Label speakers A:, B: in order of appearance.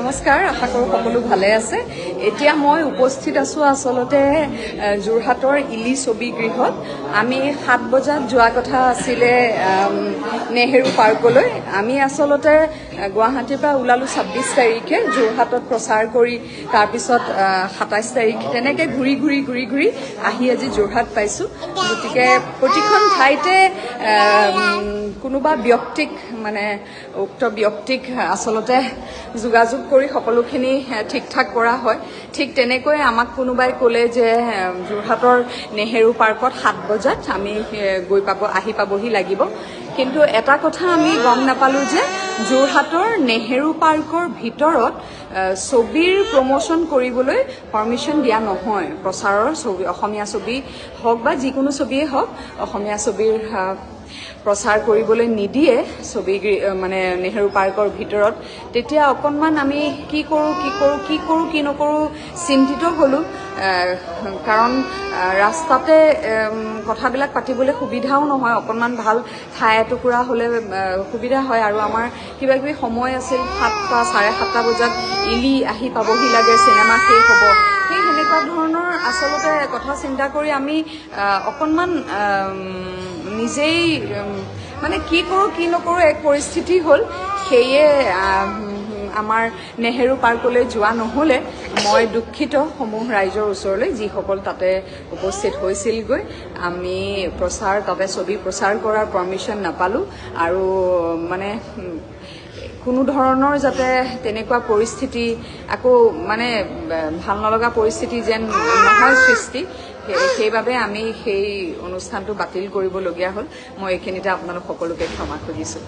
A: নমস্কাৰ, আশা কৰোঁ সকলো ভালে আছে। এতিয়া মই উপস্থিত আছোঁ আচলতে যোৰহাটৰ ইলি ছবি গৃহত। আমি 7 বজাত যোৱা কথা আছিলে নেহেৰু পাৰ্কলৈ। আমি আচলতে গুৱাহাটীৰ পৰা ওলালোঁ 26 তাৰিখে, যোৰহাটত প্ৰচাৰ কৰি তাৰপিছত 27 তাৰিখ তেনেকৈ ঘূৰি ঘূৰি আহি আজি যোৰহাট পাইছোঁ। গতিকে প্ৰতিখন ঠাইতে কোনোবা ব্যক্তিক মানে উক্ত ব্যক্তিক আচলতে যোগাযোগ কৰি সকলোখিনি ঠিক ঠাক কৰা হয়। ঠিক তেনেকৈ আমাক কোনোবাই ক'লে যে যোৰহাটৰ নেহেৰু পাৰ্কত 7 বজাত আমি আহি পাবহি লাগিব। কিন্তু এটা কথা আমি গম নাপালোঁ যে যোৰহাটৰ নেহেৰু পাৰ্কৰ ভিতৰত ছবিৰ প্ৰমোশ্যন কৰিবলৈ পাৰ্মিশ্যন দিয়া নহয়। প্ৰচাৰৰ ছবি, অসমীয়া ছবি হওক বা যিকোনো ছবিয়ে হওক, অসমীয়া ছবিৰ প্ৰচাৰ কৰিবলৈ নিদিয়ে ছবি মানে নেহেৰু পাৰ্কৰ ভিতৰত। তেতিয়া অকণমান আমি কি নকৰোঁ চিন্তিত হ'লোঁ। কাৰণ ৰাস্তাতে কথাবিলাক পাতিবলৈ সুবিধাও নহয়, অকণমান ভাল ঠাই এটুকুৰা হ'লে সুবিধা হয়। আৰু আমাৰ কিবাকিবি সময় আছিল, 7টা 7:30 বজাত ইলি আহি পাবহি লাগে, চিনেমা শেষ হ'ব। সেই সেনেকুৱা ধৰণৰ আচলতে কথা চিন্তা কৰি আমি অকণমান নিজেই মানে কি নকৰোঁ এক পৰিস্থিতি হ'ল। সেয়ে আমাৰ নেহেৰু পাৰ্কলৈ যোৱা নহ'লে। মই দুখিত সমূহ ৰাইজৰ ওচৰলৈ, যিসকল তাতে উপস্থিত হৈছিলগৈ। আমি তাতে ছবি প্ৰচাৰ কৰাৰ পাৰ্মিশ্যন নাপালোঁ। আৰু মানে কোনো ধৰণৰ যাতে তেনেকুৱা পৰিস্থিতি আকৌ মানে ভাল নলগা পৰিস্থিতি যেন নহয় সৃষ্টি, সেইবাবে আমি সেই অনুষ্ঠানটো বাতিল কৰিবলগীয়া হ'ল। মই এইখিনিতে আপোনালোক সকলোকে ক্ষমা খুজিছোঁ।